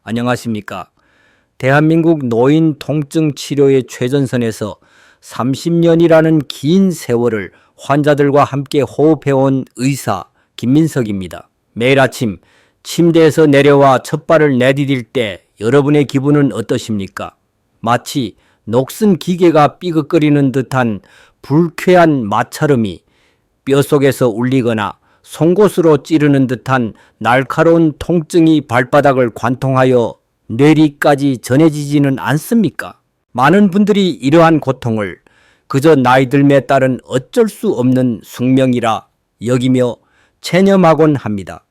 안녕하십니까. 대한민국 노인 통증 치료의 최전선에서 30년이라는 긴 세월을 환자들과 함께 호흡해온 의사 김민석입니다. 매일 아침 침대에서 내려와 첫 발을 내디딜 때 여러분의 기분은 어떠십니까? 마치 녹슨 기계가 삐걱거리는 듯한 불쾌한 마찰음이 뼈속에서 울리거나 송곳으로 찌르는 듯한 날카로운 통증이 발바닥을 관통하여 뇌리까지 전해지지는 않습니까? 많은 분들이 이러한 고통을 그저 나이 들에 따른 어쩔 수 없는 숙명이라 여기며 체념하곤 합니다.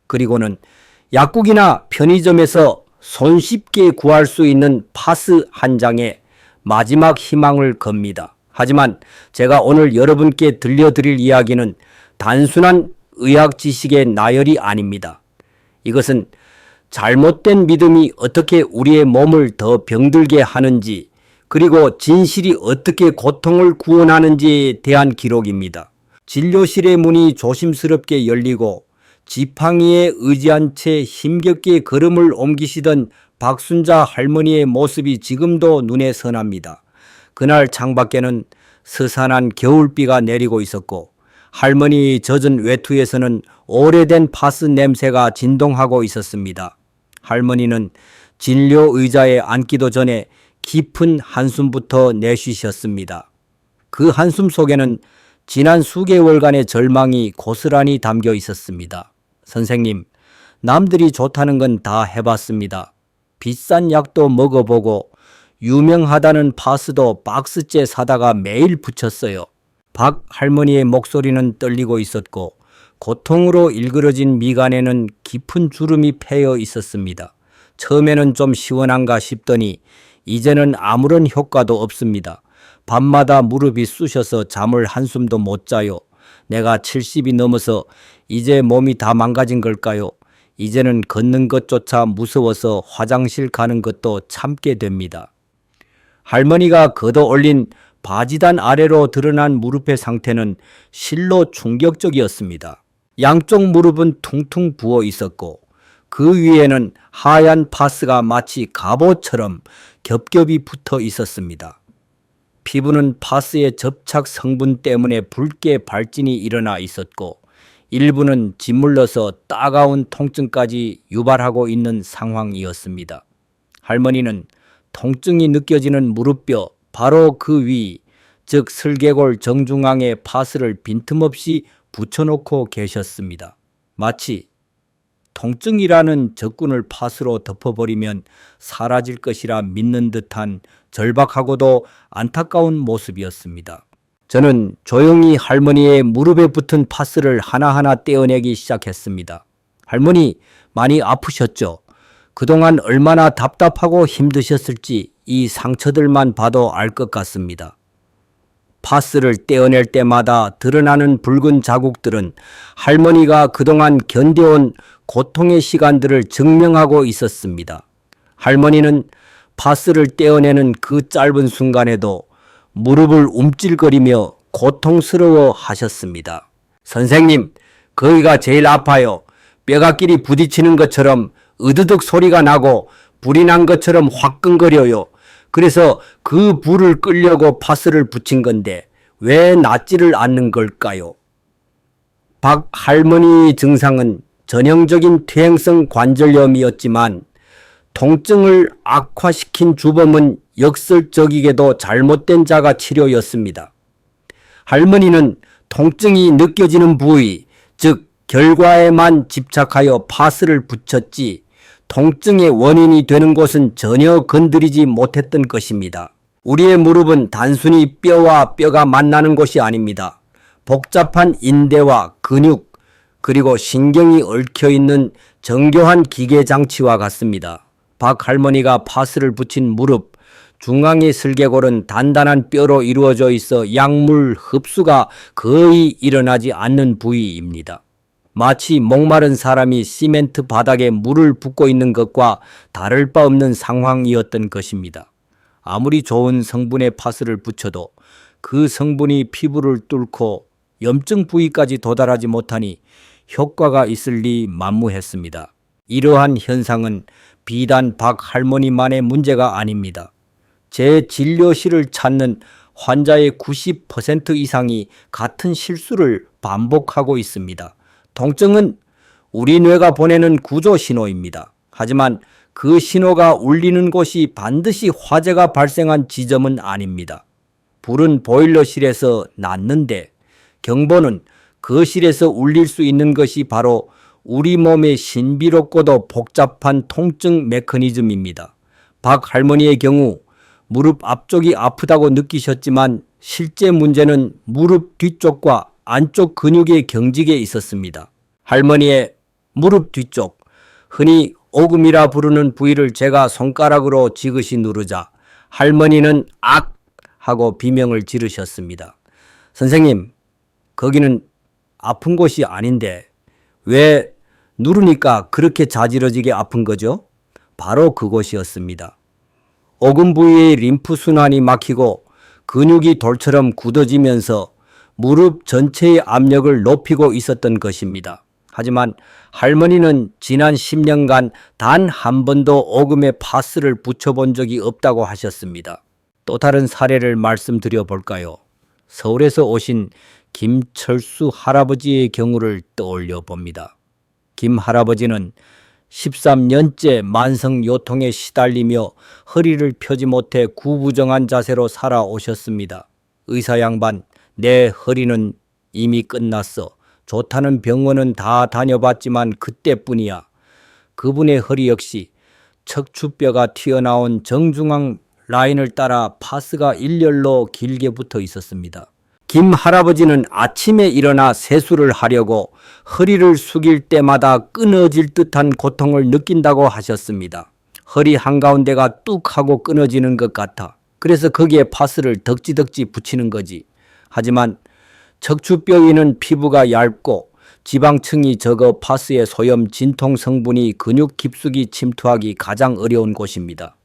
그리고는 약국이나 편의점에서 손쉽게 구할 수 있는 파스 한 장에 마지막 희망을 겁니다. 하지만 제가 오늘 여러분께 들려드릴 이야기는 단순한 의학 지식의 나열이 아닙니다. 이것은 잘못된 믿음이 어떻게 우리의 몸을 더 병들게 하는지, 그리고 진실이 어떻게 고통을 구원하는지에 대한 기록입니다. 진료실의 문이 조심스럽게 열리고 지팡이에 의지한 채 힘겹게 걸음을 옮기시던 박순자 할머니의 모습이 지금도 눈에 선합니다. 그날 창밖에는 서산한 겨울비가 내리고 있었고 할머니 젖은 외투에서는 오래된 파스 냄새가 진동하고 있었습니다. 할머니는 진료 의자에 앉기도 전에 깊은 한숨부터 내쉬셨습니다. 그 한숨 속에는 지난 수개월간의 절망이 고스란히 담겨 있었습니다. 선생님, 남들이 좋다는 건 다 해봤습니다. 비싼 약도 먹어보고 유명하다는 파스도 박스째 사다가 매일 붙였어요. 박 할머니의 목소리는 떨리고 있었고 고통으로 일그러진 미간에는 깊은 주름이 패여 있었습니다. 처음에는 좀 시원한가 싶더니 이제는 아무런 효과도 없습니다. 밤마다 무릎이 쑤셔서 잠을 한숨도 못 자요. 내가 70이 넘어서 이제 몸이 다 망가진 걸까요? 이제는 걷는 것조차 무서워서 화장실 가는 것도 참게 됩니다. 할머니가 걷어 올린 바지단 아래로 드러난 무릎의 상태는 실로 충격적이었습니다. 양쪽 무릎은 퉁퉁 부어 있었고 그 위에는 하얀 파스가 마치 갑옷처럼 겹겹이 붙어 있었습니다. 피부는 파스의 접착 성분 때문에 붉게 발진이 일어나 있었고 일부는 짓물러서 따가운 통증까지 유발하고 있는 상황이었습니다. 할머니는 통증이 느껴지는 무릎뼈 바로 그 위, 즉 슬개골 정중앙에 파스를 빈틈없이 붙여놓고 계셨습니다. 마치 통증이라는 적군을 파스로 덮어버리면 사라질 것이라 믿는 듯한 절박하고도 안타까운 모습이었습니다. 저는 조용히 할머니의 무릎에 붙은 파스를 하나하나 떼어내기 시작했습니다. 할머니, 많이 아프셨죠? 그동안 얼마나 답답하고 힘드셨을지 이 상처들만 봐도 알 것 같습니다. 파스를 떼어낼 때마다 드러나는 붉은 자국들은 할머니가 그동안 견뎌온 고통의 시간들을 증명하고 있었습니다. 할머니는 파스를 떼어내는 그 짧은 순간에도 무릎을 움찔거리며 고통스러워 하셨습니다. 선생님, 거기가 제일 아파요. 뼈가끼리 부딪히는 것처럼 으드득 소리가 나고 불이 난 것처럼 화끈거려요. 그래서 그 불을 끄려고 파스를 붙인 건데 왜 낫지를 않는 걸까요? 박 할머니 증상은 전형적인 퇴행성 관절염이었지만 통증을 악화시킨 주범은 역설적이게도 잘못된 자가 치료였습니다. 할머니는 통증이 느껴지는 부위, 즉 결과에만 집착하여 파스를 붙였지 통증의 원인이 되는 곳은 전혀 건드리지 못했던 것입니다. 우리의 무릎은 단순히 뼈와 뼈가 만나는 곳이 아닙니다. 복잡한 인대와 근육 그리고 신경이 얽혀있는 정교한 기계장치와 같습니다. 박 할머니가 파스를 붙인 무릎 중앙의 슬개골은 단단한 뼈로 이루어져 있어 약물 흡수가 거의 일어나지 않는 부위입니다. 마치 목마른 사람이 시멘트 바닥에 물을 붓고 있는 것과 다를 바 없는 상황이었던 것입니다. 아무리 좋은 성분의 파스를 붙여도 그 성분이 피부를 뚫고 염증 부위까지 도달하지 못하니 효과가 있을 리 만무했습니다. 이러한 현상은 비단 박 할머니만의 문제가 아닙니다. 제 진료실을 찾는 환자의 90% 이상이 같은 실수를 반복하고 있습니다. 통증은 우리 뇌가 보내는 구조 신호입니다. 하지만 그 신호가 울리는 곳이 반드시 화재가 발생한 지점은 아닙니다. 불은 보일러실에서 났는데 경보는 그 실에서 울릴 수 있는 것이 바로 우리 몸의 신비롭고도 복잡한 통증 메커니즘입니다. 박 할머니의 경우 무릎 앞쪽이 아프다고 느끼셨지만 실제 문제는 무릎 뒤쪽과 안쪽 근육의 경직에 있었습니다. 할머니의 무릎 뒤쪽, 흔히 오금이라 부르는 부위를 제가 손가락으로 지그시 누르자 할머니는 악! 하고 비명을 지르셨습니다. 선생님, 거기는 아픈 곳이 아닌데 왜 누르니까 그렇게 자지러지게 아픈 거죠? 바로 그곳이었습니다. 오금 부위의 림프 순환이 막히고 근육이 돌처럼 굳어지면서 무릎 전체의 압력을 높이고 있었던 것입니다. 하지만 할머니는 지난 10년간 단 한 번도 오금에 파스를 붙여본 적이 없다고 하셨습니다. 또 다른 사례를 말씀드려 볼까요? 서울에서 오신 김철수 할아버지의 경우를 떠올려 봅니다. 김 할아버지는 13년째 만성 요통에 시달리며 허리를 펴지 못해 구부정한 자세로 살아오셨습니다. 의사 양반, 내 허리는 이미 끝났어. 좋다는 병원은 다 다녀봤지만 그때뿐이야. 그분의 허리 역시 척추뼈가 튀어나온 정중앙 라인을 따라 파스가 일렬로 길게 붙어 있었습니다. 김 할아버지는 아침에 일어나 세수를 하려고 허리를 숙일 때마다 끊어질 듯한 고통을 느낀다고 하셨습니다. 허리 한가운데가 뚝 하고 끊어지는 것 같아. 그래서 거기에 파스를 덕지덕지 붙이는 거지. 하지만 척추뼈 위는 피부가 얇고 지방층이 적어 파스의 소염 진통 성분이 근육 깊숙이 침투하기 가장 어려운 곳입니다.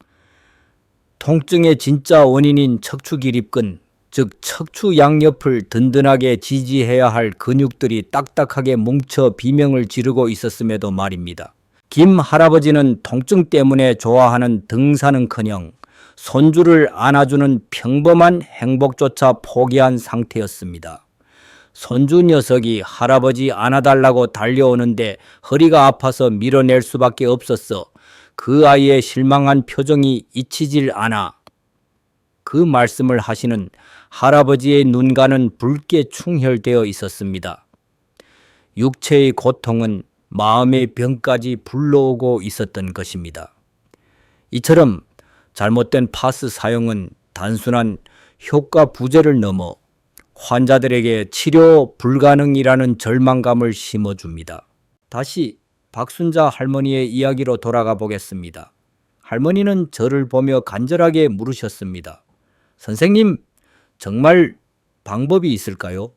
통증의 진짜 원인인 척추 기립근, 즉 척추 양옆을 든든하게 지지해야 할 근육들이 딱딱하게 뭉쳐 비명을 지르고 있었음에도 말입니다. 김 할아버지는 통증 때문에 좋아하는 등산은커녕 손주를 안아주는 평범한 행복조차 포기한 상태였습니다. 손주 녀석이 할아버지 안아달라고 달려오는데 허리가 아파서 밀어낼 수밖에 없었어. 그 아이의 실망한 표정이 잊히질 않아. 그 말씀을 하시는 할아버지의 눈가는 붉게 충혈되어 있었습니다. 육체의 고통은 마음의 병까지 불러오고 있었던 것입니다. 이처럼 잘못된 파스 사용은 단순한 효과 부재를 넘어 환자들에게 치료 불가능이라는 절망감을 심어줍니다. 다시 박순자 할머니의 이야기로 돌아가 보겠습니다. 할머니는 저를 보며 간절하게 물으셨습니다. 선생님, 정말 방법이 있을까요?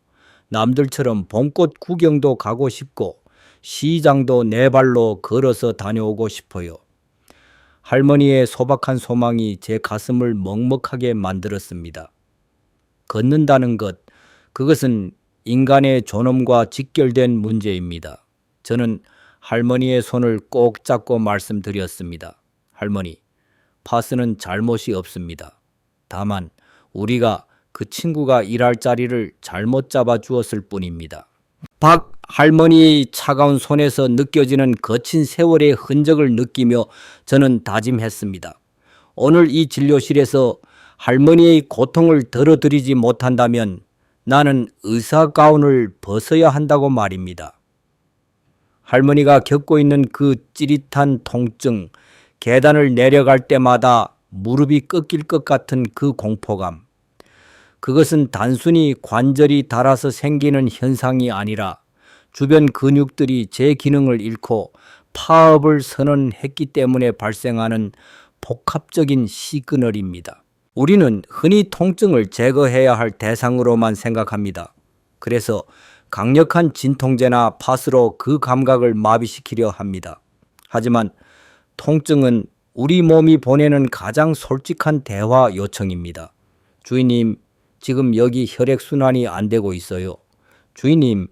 남들처럼 봄꽃 구경도 가고 싶고 시장도 네 발로 걸어서 다녀오고 싶어요. 할머니의 소박한 소망이 제 가슴을 먹먹하게 만들었습니다. 걷는다는 것, 그것은 인간의 존엄과 직결된 문제입니다. 저는 할머니의 손을 꼭 잡고 말씀드렸습니다. 할머니, 파스는 잘못이 없습니다. 다만 우리가 그 친구가 일할 자리를 잘못 잡아 주었을 뿐입니다. 박 할머니의 차가운 손에서 느껴지는 거친 세월의 흔적을 느끼며 저는 다짐했습니다. 오늘 이 진료실에서 할머니의 고통을 덜어드리지 못한다면 나는 의사 가운을 벗어야 한다고 말입니다. 할머니가 겪고 있는 그 찌릿한 통증, 계단을 내려갈 때마다 무릎이 꺾일 것 같은 그 공포감, 그것은 단순히 관절이 닳아서 생기는 현상이 아니라 주변 근육들이 제 기능을 잃고 파업을 선언했기 때문에 발생하는 복합적인 시그널입니다. 우리는 흔히 통증을 제거해야 할 대상으로만 생각합니다. 그래서 강력한 진통제나 파스로 그 감각을 마비시키려 합니다. 하지만 통증은 우리 몸이 보내는 가장 솔직한 대화 요청입니다. 주인님, 지금 여기 혈액순환이 안 되고 있어요. 주인님,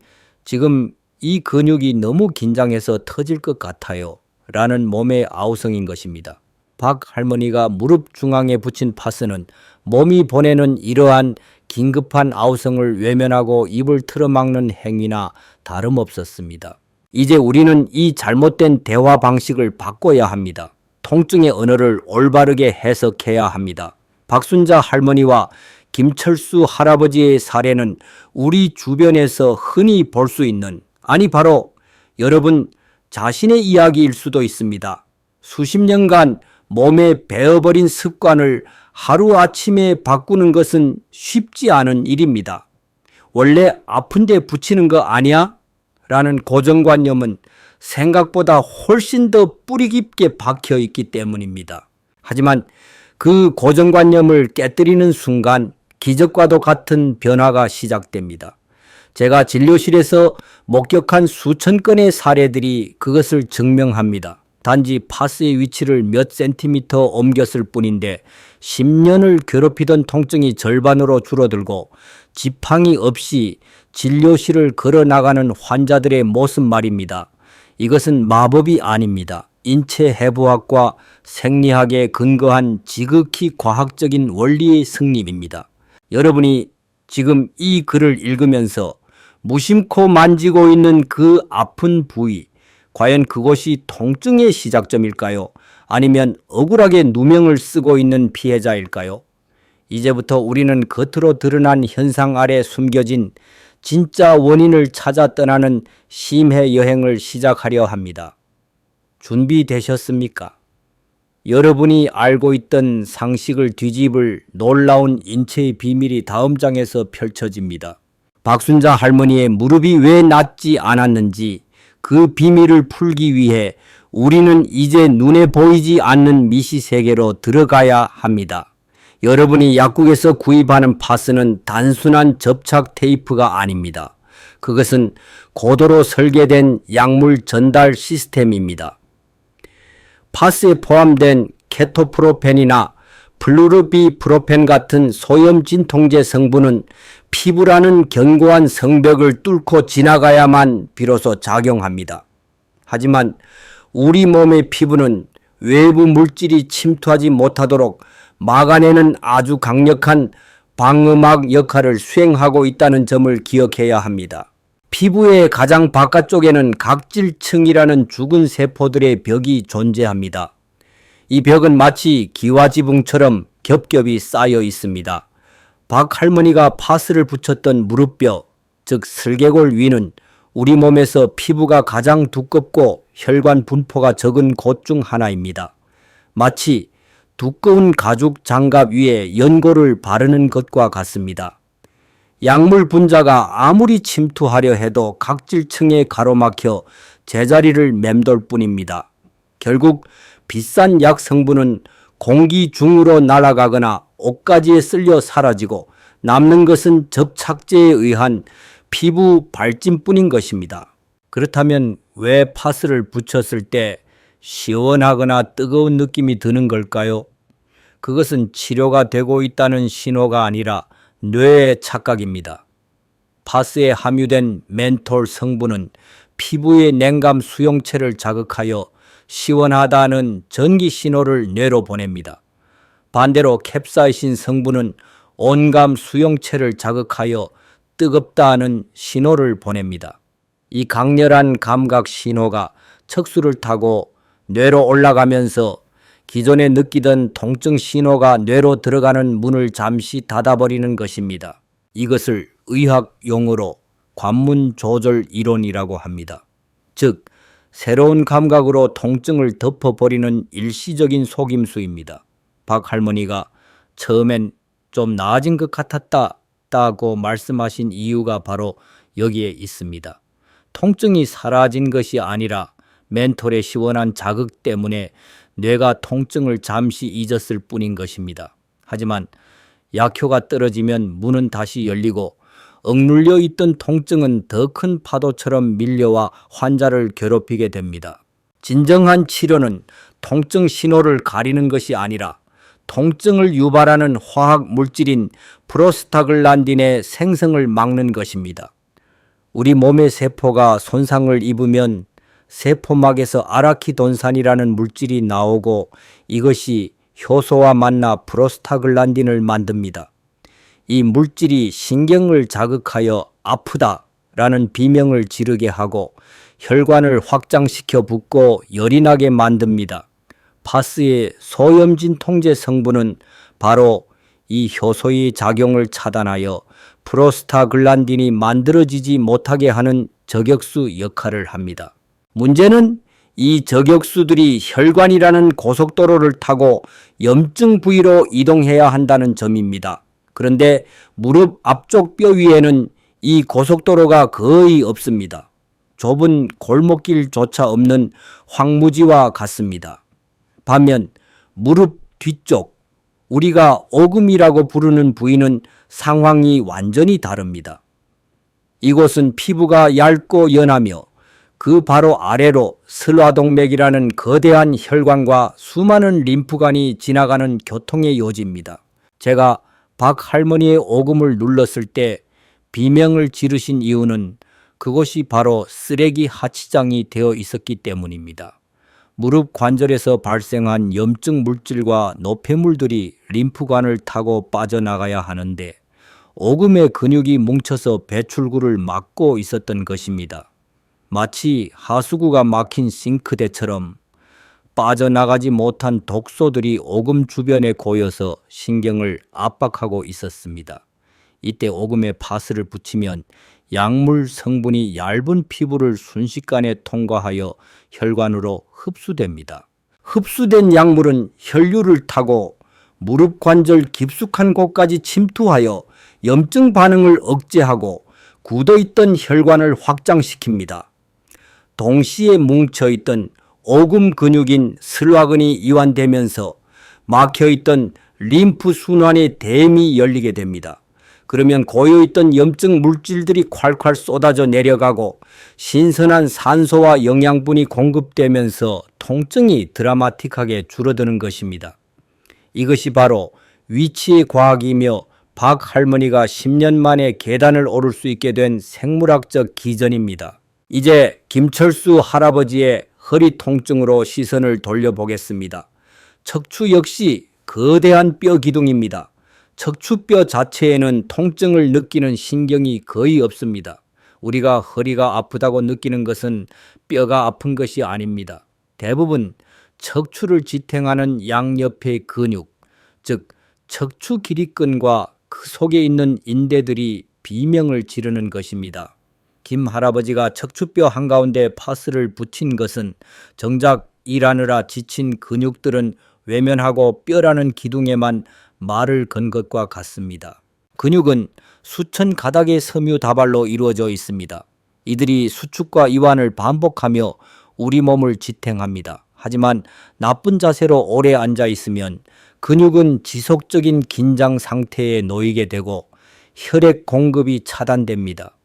지금 이 근육이 너무 긴장해서 터질 것 같아요. 라는 몸의 아우성인 것입니다. 박 할머니가 무릎 중앙에 붙인 파스는 몸이 보내는 이러한 긴급한 아우성을 외면하고 입을 틀어막는 행위나 다름없었습니다. 이제 우리는 이 잘못된 대화 방식을 바꿔야 합니다. 통증의 언어를 올바르게 해석해야 합니다. 박순자 할머니와 김철수 할아버지의 사례는 우리 주변에서 흔히 볼 수 있는, 아니 바로 여러분 자신의 이야기일 수도 있습니다. 수십 년간 몸에 배어버린 습관을 하루아침에 바꾸는 것은 쉽지 않은 일입니다. 원래 아픈데 붙이는 거 아니야? 라는 고정관념은 생각보다 훨씬 더 뿌리 깊게 박혀 있기 때문입니다. 하지만 그 고정관념을 깨뜨리는 순간 기적과도 같은 변화가 시작됩니다. 제가 진료실에서 목격한 수천 건의 사례들이 그것을 증명합니다. 단지 파스의 위치를 몇 센티미터 옮겼을 뿐인데 10년을 괴롭히던 통증이 절반으로 줄어들고 지팡이 없이 진료실을 걸어나가는 환자들의 모습 말입니다. 이것은 마법이 아닙니다. 인체 해부학과 생리학에 근거한 지극히 과학적인 원리의 승리입니다. 여러분이 지금 이 글을 읽으면서 무심코 만지고 있는 그 아픈 부위, 과연 그곳이 통증의 시작점일까요? 아니면 억울하게 누명을 쓰고 있는 피해자일까요? 이제부터 우리는 겉으로 드러난 현상 아래 숨겨진 진짜 원인을 찾아 떠나는 심해 여행을 시작하려 합니다. 준비되셨습니까? 여러분이 알고 있던 상식을 뒤집을 놀라운 인체의 비밀이 다음 장에서 펼쳐집니다. 박순자 할머니의 무릎이 왜 낫지 않았는지 그 비밀을 풀기 위해 우리는 이제 눈에 보이지 않는 미시 세계로 들어가야 합니다. 여러분이 약국에서 구입하는 파스는 단순한 접착 테이프가 아닙니다. 그것은 고도로 설계된 약물 전달 시스템입니다. 파스에 포함된 케토프로펜이나 플루르비프로펜 같은 소염 진통제 성분은 피부라는 견고한 성벽을 뚫고 지나가야만 비로소 작용합니다. 하지만 우리 몸의 피부는 외부 물질이 침투하지 못하도록 막아내는 아주 강력한 방음막 역할을 수행하고 있다는 점을 기억해야 합니다. 피부의 가장 바깥쪽에는 각질층이라는 죽은 세포들의 벽이 존재합니다. 이 벽은 마치 기와지붕처럼 겹겹이 쌓여 있습니다. 박 할머니가 파스를 붙였던 무릎뼈, 즉 슬개골 위는 우리 몸에서 피부가 가장 두껍고 혈관 분포가 적은 곳 중 하나입니다. 마치 두꺼운 가죽 장갑 위에 연고를 바르는 것과 같습니다. 약물 분자가 아무리 침투하려 해도 각질층에 가로막혀 제자리를 맴돌 뿐입니다. 결국 비싼 약 성분은 공기 중으로 날아가거나 옷가지에 쓸려 사라지고 남는 것은 접착제에 의한 피부 발진뿐인 것입니다. 그렇다면 왜 파스를 붙였을 때 시원하거나 뜨거운 느낌이 드는 걸까요? 그것은 치료가 되고 있다는 신호가 아니라 뇌의 착각입니다. 파스에 함유된 멘톨 성분은 피부의 냉감 수용체를 자극하여 시원하다는 전기 신호를 뇌로 보냅니다. 반대로 캡사이신 성분은 온감 수용체를 자극하여 뜨겁다는 신호를 보냅니다. 이 강렬한 감각 신호가 척수를 타고 뇌로 올라가면서 기존에 느끼던 통증 신호가 뇌로 들어가는 문을 잠시 닫아버리는 것입니다. 이것을 의학 용어로 관문 조절 이론이라고 합니다. 즉, 새로운 감각으로 통증을 덮어버리는 일시적인 속임수입니다. 박 할머니가 처음엔 좀 나아진 것 같았다고 말씀하신 이유가 바로 여기에 있습니다. 통증이 사라진 것이 아니라 멘톨의 시원한 자극 때문에 뇌가 통증을 잠시 잊었을 뿐인 것입니다. 하지만 약효가 떨어지면 문은 다시 열리고 억눌려 있던 통증은 더 큰 파도처럼 밀려와 환자를 괴롭히게 됩니다. 진정한 치료는 통증 신호를 가리는 것이 아니라 통증을 유발하는 화학 물질인 프로스타글란딘의 생성을 막는 것입니다. 우리 몸의 세포가 손상을 입으면 세포막에서 아라키돈산이라는 물질이 나오고 이것이 효소와 만나 프로스타글란딘을 만듭니다. 이 물질이 신경을 자극하여 아프다라는 비명을 지르게 하고 혈관을 확장시켜 붓고 열이 나게 만듭니다. 파스의 소염진 통제 성분은 바로 이 효소의 작용을 차단하여 프로스타글란딘이 만들어지지 못하게 하는 저격수 역할을 합니다. 문제는 이 저격수들이 혈관이라는 고속도로를 타고 염증 부위로 이동해야 한다는 점입니다. 그런데 무릎 앞쪽 뼈 위에는 이 고속도로가 거의 없습니다. 좁은 골목길조차 없는 황무지와 같습니다. 반면 무릎 뒤쪽, 우리가 오금이라고 부르는 부위는 상황이 완전히 다릅니다. 이곳은 피부가 얇고 연하며 그 바로 아래로 슬화동맥이라는 거대한 혈관과 수많은 림프관이 지나가는 교통의 요지입니다. 제가 박 할머니의 오금을 눌렀을 때 비명을 지르신 이유는 그곳이 바로 쓰레기 하치장이 되어 있었기 때문입니다. 무릎 관절에서 발생한 염증 물질과 노폐물들이 림프관을 타고 빠져나가야 하는데 오금의 근육이 뭉쳐서 배출구를 막고 있었던 것입니다. 마치 하수구가 막힌 싱크대처럼 빠져나가지 못한 독소들이 오금 주변에 고여서 신경을 압박하고 있었습니다. 이때 오금에 파스를 붙이면 약물 성분이 얇은 피부를 순식간에 통과하여 혈관으로 흡수됩니다. 흡수된 약물은 혈류를 타고 무릎 관절 깊숙한 곳까지 침투하여 염증 반응을 억제하고 굳어있던 혈관을 확장시킵니다. 동시에 뭉쳐있던 오금 근육인 슬화근이 이완되면서 막혀있던 림프 순환의 댐이 열리게 됩니다. 그러면 고여있던 염증 물질들이 콸콸 쏟아져 내려가고 신선한 산소와 영양분이 공급되면서 통증이 드라마틱하게 줄어드는 것입니다. 이것이 바로 위치의 과학이며 박 할머니가 10년 만에 계단을 오를 수 있게 된 생물학적 기전입니다. 이제 김철수 할아버지의 허리 통증으로 시선을 돌려보겠습니다. 척추 역시 거대한 뼈 기둥입니다. 척추뼈 자체에는 통증을 느끼는 신경이 거의 없습니다. 우리가 허리가 아프다고 느끼는 것은 뼈가 아픈 것이 아닙니다. 대부분 척추를 지탱하는 양옆의 근육, 즉 척추 기립근과 그 속에 있는 인대들이 비명을 지르는 것입니다. 김 할아버지가 척추뼈 한가운데 파스를 붙인 것은 정작 일하느라 지친 근육들은 외면하고 뼈라는 기둥에만 말을 건 것과 같습니다. 근육은 수천 가닥의 섬유 다발로 이루어져 있습니다. 이들이 수축과 이완을 반복하며 우리 몸을 지탱합니다. 하지만 나쁜 자세로 오래 앉아 있으면 근육은 지속적인 긴장 상태에 놓이게 되고 혈액 공급이 차단됩니다.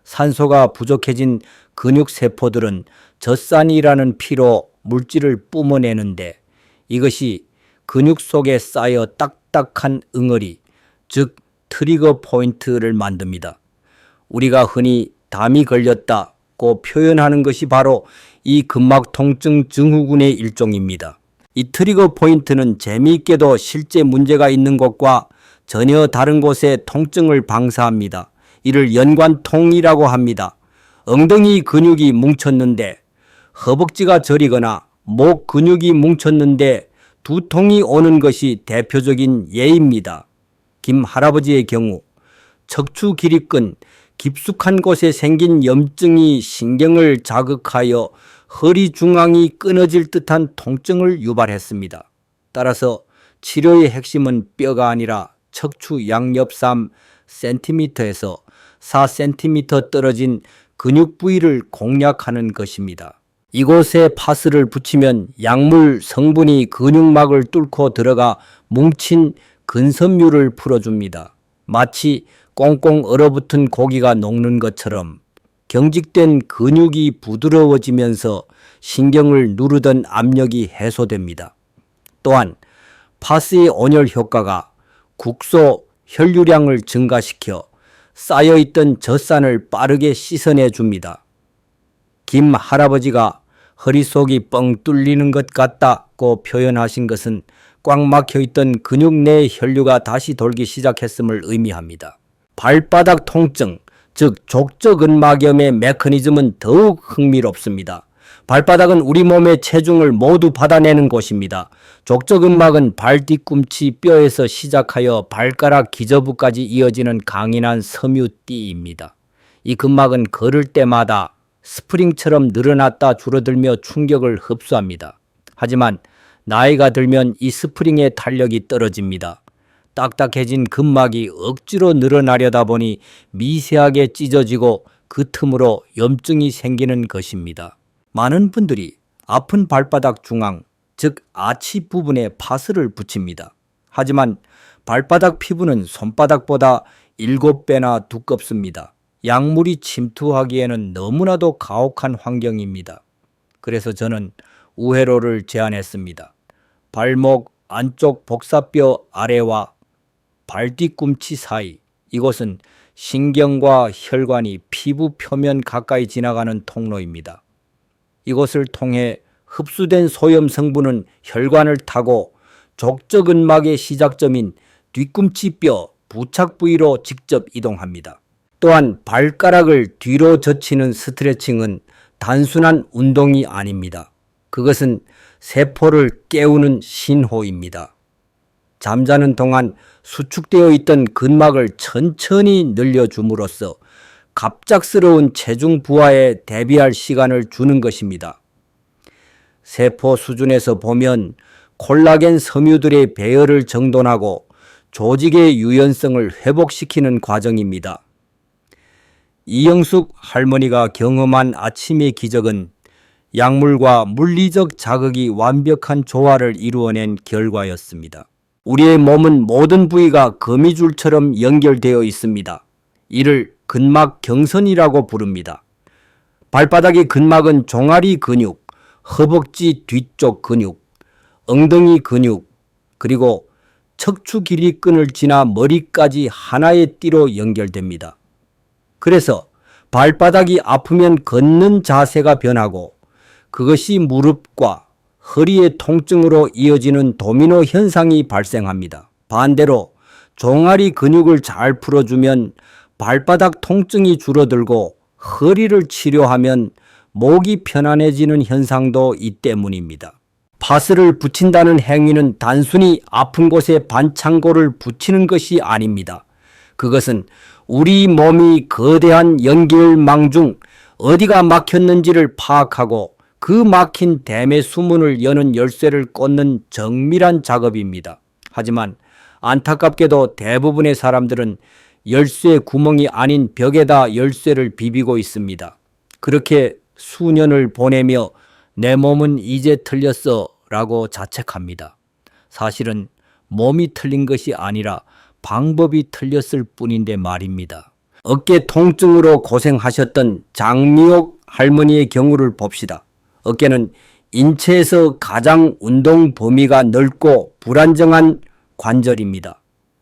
산소가 부족해진 근육 세포들은 젖산이라는 피로 물질을 뿜어내는데 이것이 근육 속에 쌓여 딱딱한 응어리, 즉 트리거 포인트를 만듭니다. 우리가 흔히 담이 걸렸다고 표현하는 것이 바로 이 근막 통증 증후군의 일종입니다. 이 트리거 포인트는 재미있게도 실제 문제가 있는 곳과 전혀 다른 곳에 통증을 방사합니다. 이를 연관통이라고 합니다. 엉덩이 근육이 뭉쳤는데 허벅지가 저리거나 목 근육이 뭉쳤는데 두통이 오는 것이 대표적인 예입니다. 김 할아버지의 경우 척추 기립근 깊숙한 곳에 생긴 염증이 신경을 자극하여 허리 중앙이 끊어질 듯한 통증을 유발했습니다. 따라서 치료의 핵심은 뼈가 아니라 척추 양옆 3cm에서 4cm 떨어진 근육 부위를 공략하는 것입니다. 이곳에 파스를 붙이면 약물 성분이 근육막을 뚫고 들어가 뭉친 근섬유를 풀어줍니다. 마치 꽁꽁 얼어붙은 고기가 녹는 것처럼 경직된 근육이 부드러워지면서 신경을 누르던 압력이 해소됩니다. 또한 파스의 온열 효과가 국소 혈류량을 증가시켜 쌓여있던 젖산을 빠르게 씻어내 줍니다. 김 할아버지가 허리 속이 뻥 뚫리는 것 같다고 표현하신 것은 꽉 막혀있던 근육 내 혈류가 다시 돌기 시작했음을 의미합니다. 발바닥 통증, 즉 족저근막염의 메커니즘은 더욱 흥미롭습니다. 발바닥은 우리 몸의 체중을 모두 받아내는 곳입니다. 족저근막은 발 뒤꿈치 뼈에서 시작하여 발가락 기저부까지 이어지는 강인한 섬유띠입니다. 이 근막은 걸을 때마다 스프링처럼 늘어났다 줄어들며 충격을 흡수합니다. 하지만 나이가 들면 이 스프링의 탄력이 떨어집니다. 딱딱해진 근막이 억지로 늘어나려다 보니 미세하게 찢어지고 그 틈으로 염증이 생기는 것입니다. 많은 분들이 아픈 발바닥 중앙, 즉 아치 부분에 파스를 붙입니다. 하지만 발바닥 피부는 손바닥보다 7배나 두껍습니다. 약물이 침투하기에는 너무나도 가혹한 환경입니다. 그래서 저는 우회로를 제안했습니다. 발목 안쪽 복사뼈 아래와 발 뒤꿈치 사이, 이곳은 신경과 혈관이 피부 표면 가까이 지나가는 통로입니다. 이곳을 통해 흡수된 소염 성분은 혈관을 타고 족저근막의 시작점인 뒤꿈치뼈 부착 부위로 직접 이동합니다. 또한 발가락을 뒤로 젖히는 스트레칭은 단순한 운동이 아닙니다. 그것은 세포를 깨우는 신호입니다. 잠자는 동안 수축되어 있던 근막을 천천히 늘려줌으로써 갑작스러운 체중 부하에 대비할 시간을 주는 것입니다. 세포 수준에서 보면 콜라겐 섬유들의 배열을 정돈하고 조직의 유연성을 회복시키는 과정입니다. 이영숙 할머니가 경험한 아침의 기적은 약물과 물리적 자극이 완벽한 조화를 이루어낸 결과였습니다. 우리의 몸은 모든 부위가 거미줄처럼 연결되어 있습니다. 이를 근막 경선이라고 부릅니다. 발바닥의 근막은 종아리 근육, 허벅지 뒤쪽 근육, 엉덩이 근육, 그리고 척추 길이끈을 지나 머리까지 하나의 띠로 연결됩니다. 그래서 발바닥이 아프면 걷는 자세가 변하고 그것이 무릎과 허리의 통증으로 이어지는 도미노 현상이 발생합니다. 반대로 종아리 근육을 잘 풀어주면 발바닥 통증이 줄어들고 허리를 치료하면 목이 편안해지는 현상도 이 때문입니다. 파스를 붙인다는 행위는 단순히 아픈 곳에 반창고를 붙이는 것이 아닙니다. 그것은 우리 몸이 거대한 연결망 중 어디가 막혔는지를 파악하고 그 막힌 댐의 수문을 여는 열쇠를 꽂는 정밀한 작업입니다. 하지만 안타깝게도 대부분의 사람들은 열쇠 구멍이 아닌 벽에다 열쇠를 비비고 있습니다. 그렇게 수년을 보내며 내 몸은 이제 틀렸어 라고 자책합니다. 사실은 몸이 틀린 것이 아니라 방법이 틀렸을 뿐인데 말입니다. 어깨 통증으로 고생하셨던 장미옥 할머니의 경우를 봅시다. 어깨는 인체에서 가장 운동 범위가 넓고 불안정한 관절입니다.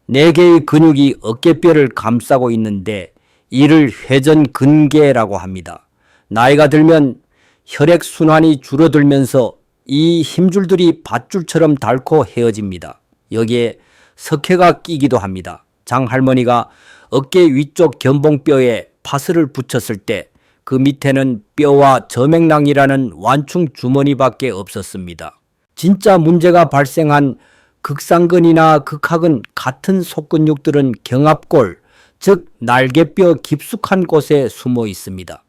4개의 근육이 어깨뼈를 감싸고 있는데 이를 회전근개라고 합니다. 나이가 들면 혈액순환이 줄어들면서 이 힘줄들이 밧줄처럼 닳고 헤어집니다. 여기에 석회가 끼기도 합니다. 장 할머니가 어깨 위쪽 견봉뼈에 파스를 붙였을 때 그 밑에는 뼈와 저맥랑이라는 완충 주머니밖에 없었습니다. 진짜 문제가 발생한 극상근이나 극하근 같은 속근육들은 경합골, 즉 날개뼈 깊숙한 곳에 숨어 있습니다.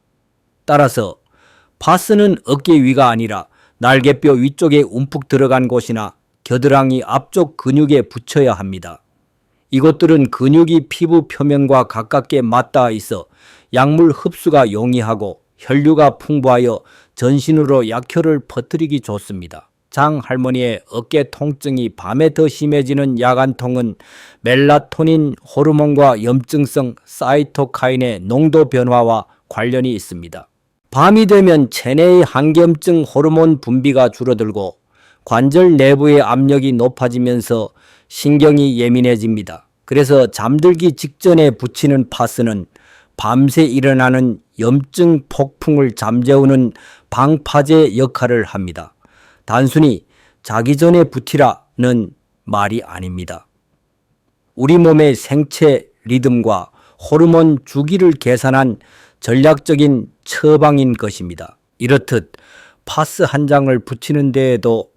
따라서 파스는 어깨 위가 아니라 날개뼈 위쪽에 움푹 들어간 곳이나 겨드랑이 앞쪽 근육에 붙여야 합니다. 이것들은 근육이 피부 표면과 가깝게 맞닿아 있어 약물 흡수가 용이하고 혈류가 풍부하여 전신으로 약효를 퍼뜨리기 좋습니다. 장 할머니의 어깨 통증이 밤에 더 심해지는 야간통은 멜라토닌 호르몬과 염증성 사이토카인의 농도 변화와 관련이 있습니다. 밤이 되면 체내의 항염증 호르몬 분비가 줄어들고 관절 내부의 압력이 높아지면서 신경이 예민해집니다. 그래서 잠들기 직전에 붙이는 파스는 밤새 일어나는 염증 폭풍을 잠재우는 방파제 역할을 합니다. 단순히 자기 전에 붙이라는 말이 아닙니다. 우리 몸의 생체 리듬과 호르몬 주기를 계산한 전략적인 처방인 것입니다. 이렇듯 파스 한 장을 붙이는 데에도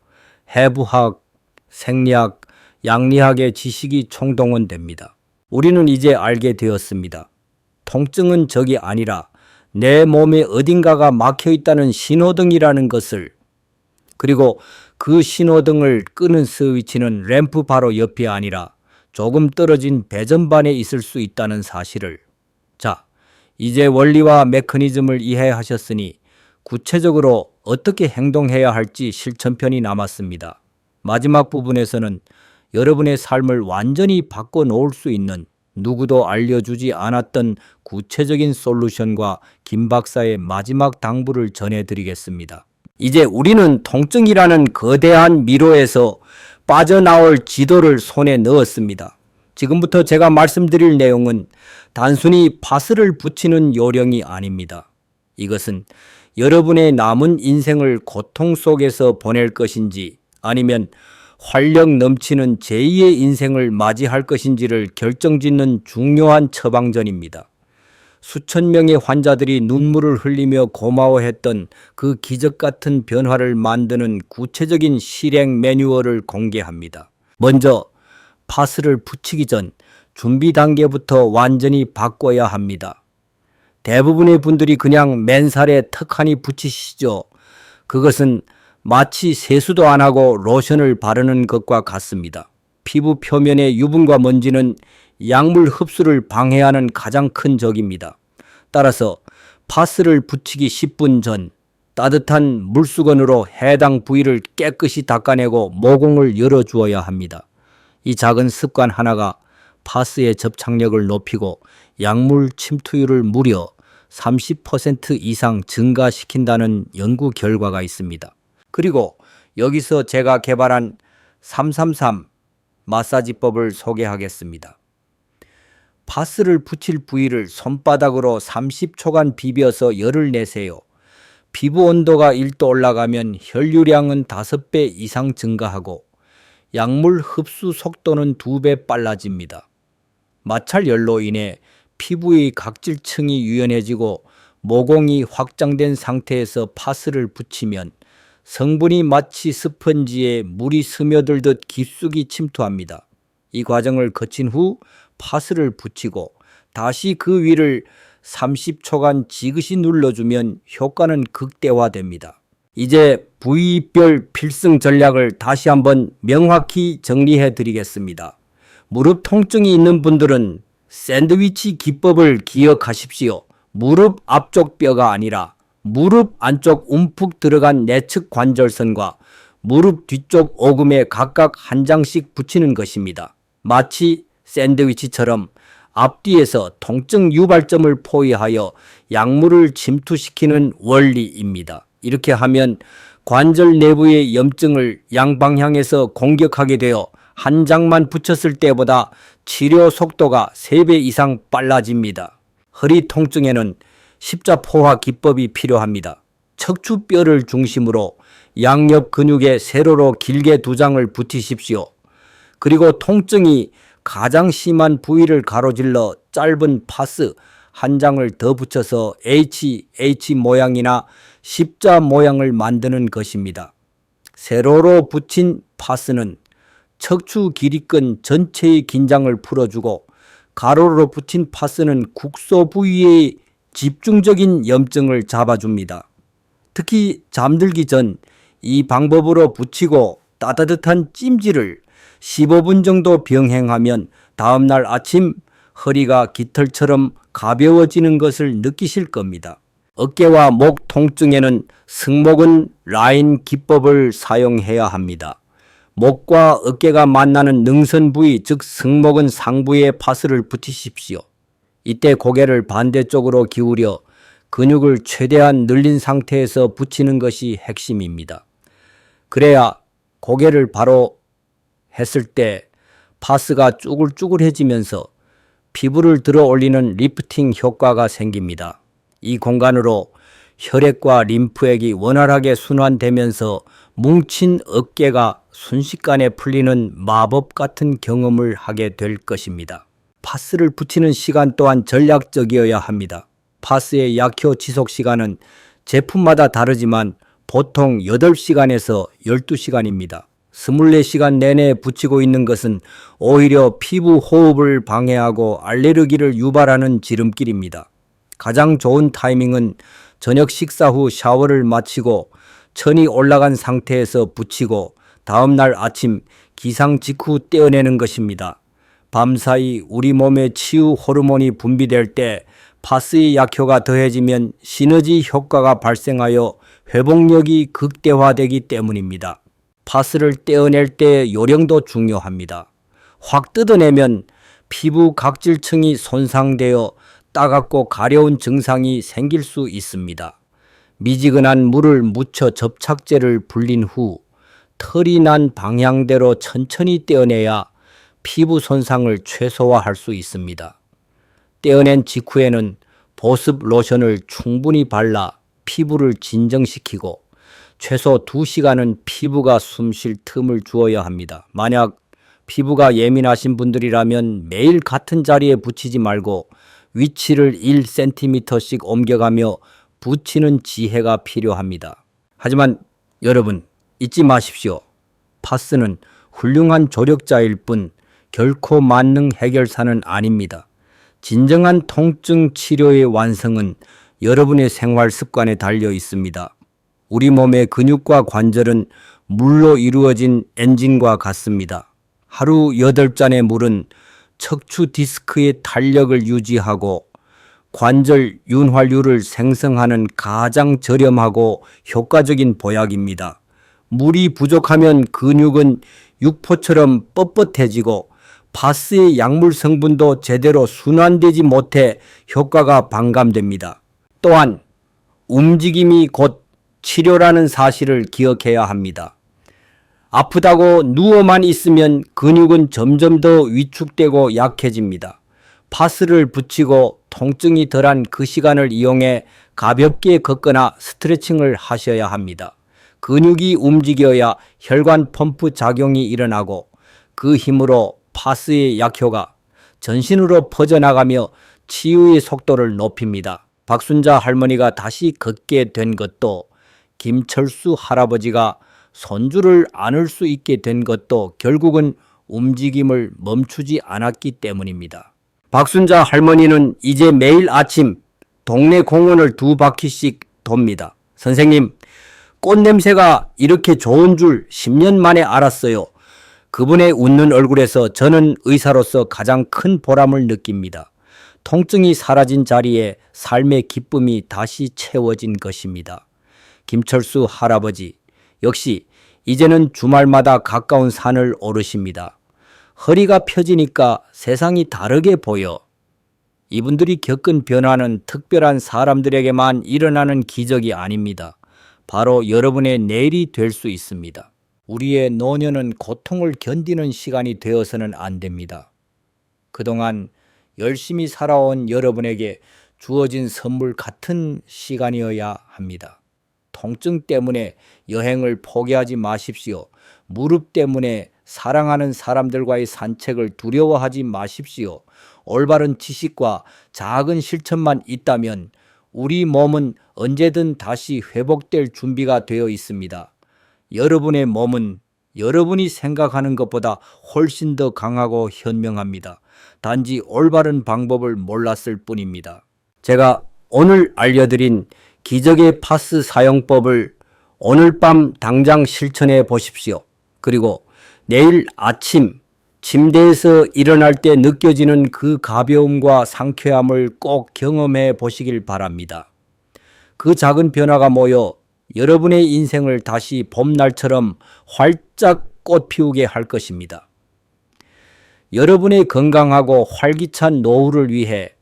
해부학, 생리학, 양리학의 지식이 총동원됩니다. 우리는 이제 알게 되었습니다. 통증은 적이 아니라 내 몸의 어딘가가 막혀 있다는 신호등이라는 것을, 그리고 그 신호등을 끄는 스위치는 램프 바로 옆이 아니라 조금 떨어진 배전반에 있을 수 있다는 사실을. 자, 이제 원리와 메커니즘을 이해하셨으니 구체적으로 어떻게 행동해야 할지 실천편이 남았습니다. 마지막 부분에서는 여러분의 삶을 완전히 바꿔놓을 수 있는 누구도 알려주지 않았던 구체적인 솔루션과 김 박사의 마지막 당부를 전해드리겠습니다. 이제 우리는 통증이라는 거대한 미로에서 빠져나올 지도를 손에 넣었습니다. 지금부터 제가 말씀드릴 내용은 단순히 파스를 붙이는 요령이 아닙니다. 이것은 여러분의 남은 인생을 고통 속에서 보낼 것인지 아니면 활력 넘치는 제2의 인생을 맞이할 것인지를 결정짓는 중요한 처방전입니다. 수천 명의 환자들이 눈물을 흘리며 고마워했던 그 기적 같은 변화를 만드는 구체적인 실행 매뉴얼을 공개합니다. 먼저 파스를 붙이기 전 준비 단계부터 완전히 바꿔야 합니다. 대부분의 분들이 그냥 맨살에 턱하니 붙이시죠. 그것은 마치 세수도 안 하고 로션을 바르는 것과 같습니다. 피부 표면의 유분과 먼지는 약물 흡수를 방해하는 가장 큰 적입니다. 따라서 파스를 붙이기 10분 전 따뜻한 물수건으로 해당 부위를 깨끗이 닦아내고 모공을 열어주어야 합니다. 이 작은 습관 하나가 파스의 접착력을 높이고 약물 침투율을 무려 30% 이상 증가시킨다는 연구 결과가 있습니다. 그리고 여기서 제가 개발한 333 마사지법을 소개하겠습니다. 파스를 붙일 부위를 손바닥으로 30초간 비벼서 열을 내세요. 피부 온도가 1도 올라가면 혈류량은 5배 이상 증가하고 약물 흡수 속도는 2배 빨라집니다. 마찰열로 인해 피부의 각질층이 유연해지고 모공이 확장된 상태에서 파스를 붙이면 성분이 마치 스펀지에 물이 스며들듯 깊숙이 침투합니다. 이 과정을 거친 후 파스를 붙이고 다시 그 위를 30초간 지그시 눌러주면 효과는 극대화됩니다. 이제 부위별 필승 전략을 다시 한번 명확히 정리해 드리겠습니다. 무릎 통증이 있는 분들은 샌드위치 기법을 기억하십시오. 무릎 앞쪽 뼈가 아니라 무릎 안쪽 움푹 들어간 내측 관절선과 무릎 뒤쪽 오금에 각각 한 장씩 붙이는 것입니다. 마치 샌드위치처럼 앞뒤에서 통증 유발점을 포위하여 약물을 침투시키는 원리입니다. 이렇게 하면 관절 내부의 염증을 양방향에서 공격하게 되어 한 장만 붙였을 때보다 치료 속도가 3배 이상 빨라집니다. 허리 통증에는 십자포화 기법이 필요합니다. 척추뼈를 중심으로 양옆 근육에 세로로 길게 2장을 붙이십시오. 그리고 통증이 가장 심한 부위를 가로질러 짧은 파스 한 장을 더 붙여서 H 모양이나 십자 모양을 만드는 것입니다. 세로로 붙인 파스는 척추 길이근 전체의 긴장을 풀어주고 가로로 붙인 파스는 국소 부위의 집중적인 염증을 잡아줍니다. 특히 잠들기 전 이 방법으로 붙이고 따뜻한 찜질을 15분 정도 병행하면 다음날 아침 허리가 깃털처럼 가벼워지는 것을 느끼실 겁니다. 어깨와 목 통증에는 승모근 라인 기법을 사용해야 합니다. 목과 어깨가 만나는 능선 부위, 즉 승모근 상부에 파스를 붙이십시오. 이때 고개를 반대쪽으로 기울여 근육을 최대한 늘린 상태에서 붙이는 것이 핵심입니다. 그래야 고개를 바로 했을 때 파스가 쭈글쭈글해지면서 피부를 들어 올리는 리프팅 효과가 생깁니다. 이 공간으로 혈액과 림프액이 원활하게 순환되면서 뭉친 어깨가 순식간에 풀리는 마법 같은 경험을 하게 될 것입니다. 파스를 붙이는 시간 또한 전략적이어야 합니다. 파스의 약효 지속 시간은 제품마다 다르지만 보통 8시간에서 12시간입니다. 24시간 내내 붙이고 있는 것은 오히려 피부 호흡을 방해하고 알레르기를 유발하는 지름길입니다. 가장 좋은 타이밍은 저녁 식사 후 샤워를 마치고 천이 올라간 상태에서 붙이고 다음날 아침 기상 직후 떼어내는 것입니다. 밤사이 우리 몸에 치유 호르몬이 분비될 때 파스의 약효가 더해지면 시너지 효과가 발생하여 회복력이 극대화되기 때문입니다. 파스를 떼어낼 때 요령도 중요합니다. 확 뜯어내면 피부 각질층이 손상되어 따갑고 가려운 증상이 생길 수 있습니다. 미지근한 물을 묻혀 접착제를 불린 후 털이 난 방향대로 천천히 떼어내야 피부 손상을 최소화할 수 있습니다. 떼어낸 직후에는 보습 로션을 충분히 발라 피부를 진정시키고 최소 2시간은 피부가 숨쉴 틈을 주어야 합니다. 만약 피부가 예민하신 분들이라면 매일 같은 자리에 붙이지 말고 위치를 1cm씩 옮겨가며 붙이는 지혜가 필요합니다. 하지만 여러분 잊지 마십시오. 파스는 훌륭한 조력자일 뿐 결코 만능 해결사는 아닙니다. 진정한 통증 치료의 완성은 여러분의 생활 습관에 달려 있습니다. 우리 몸의 근육과 관절은 물로 이루어진 엔진과 같습니다. 하루 8잔의 물은 척추 디스크의 탄력을 유지하고 관절 윤활유를 생성하는 가장 저렴하고 효과적인 보약입니다. 물이 부족하면 근육은 육포처럼 뻣뻣해지고 파스의 약물 성분도 제대로 순환되지 못해 효과가 반감됩니다. 또한 움직임이 곧 치료라는 사실을 기억해야 합니다. 아프다고 누워만 있으면 근육은 점점 더 위축되고 약해집니다. 파스를 붙이고 통증이 덜한 그 시간을 이용해 가볍게 걷거나 스트레칭을 하셔야 합니다. 근육이 움직여야 혈관 펌프 작용이 일어나고 그 힘으로 파스의 약효가 전신으로 퍼져나가며 치유의 속도를 높입니다. 박순자 할머니가 다시 걷게 된 것도 김철수 할아버지가 손주를 안을 수 있게 된 것도 결국은 움직임을 멈추지 않았기 때문입니다. 박순자 할머니는 이제 매일 아침 동네 공원을 2바퀴씩 돕니다. 선생님, 꽃 냄새가 이렇게 좋은 줄 10년 만에 알았어요. 그분의 웃는 얼굴에서 저는 의사로서 가장 큰 보람을 느낍니다. 통증이 사라진 자리에 삶의 기쁨이 다시 채워진 것입니다. 김철수 할아버지, 역시 이제는 주말마다 가까운 산을 오르십니다. 허리가 펴지니까 세상이 다르게 보여. 이분들이 겪은 변화는 특별한 사람들에게만 일어나는 기적이 아닙니다. 바로 여러분의 내일이 될 수 있습니다. 우리의 노년은 고통을 견디는 시간이 되어서는 안 됩니다. 그동안 열심히 살아온 여러분에게 주어진 선물 같은 시간이어야 합니다. 통증 때문에 여행을 포기하지 마십시오. 무릎 때문에 사랑하는 사람들과의 산책을 두려워하지 마십시오. 올바른 지식과 작은 실천만 있다면 우리 몸은 언제든 다시 회복될 준비가 되어 있습니다. 여러분의 몸은 여러분이 생각하는 것보다 훨씬 더 강하고 현명합니다. 단지 올바른 방법을 몰랐을 뿐입니다. 제가 오늘 알려드린 기적의 파스 사용법을 오늘 밤 당장 실천해 보십시오. 그리고 내일 아침 침대에서 일어날 때 느껴지는 그 가벼움과 상쾌함을 꼭 경험해 보시길 바랍니다. 그 작은 변화가 모여 여러분의 인생을 다시 봄날처럼 활짝 꽃피우게 할 것입니다. 여러분의 건강하고 활기찬 노후를 위해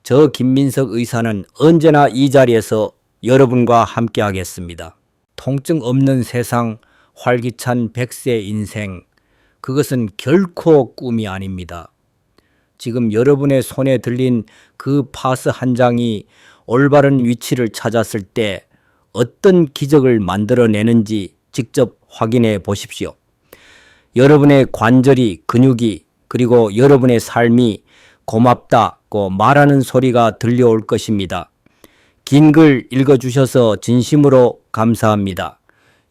저 김민석 의사는 언제나 이 자리에서 여러분과 함께 하겠습니다. 통증 없는 세상, 활기찬 100세 인생, 그것은 결코 꿈이 아닙니다. 지금 여러분의 손에 들린 그 파스 한 장이 올바른 위치를 찾았을 때 어떤 기적을 만들어내는지 직접 확인해 보십시오. 여러분의 관절이, 근육이, 그리고 여러분의 삶이 고맙다고 말하는 소리가 들려올 것입니다. 긴 글 읽어주셔서 진심으로 감사합니다.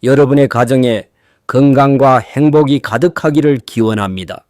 여러분의 가정에 건강과 행복이 가득하기를 기원합니다.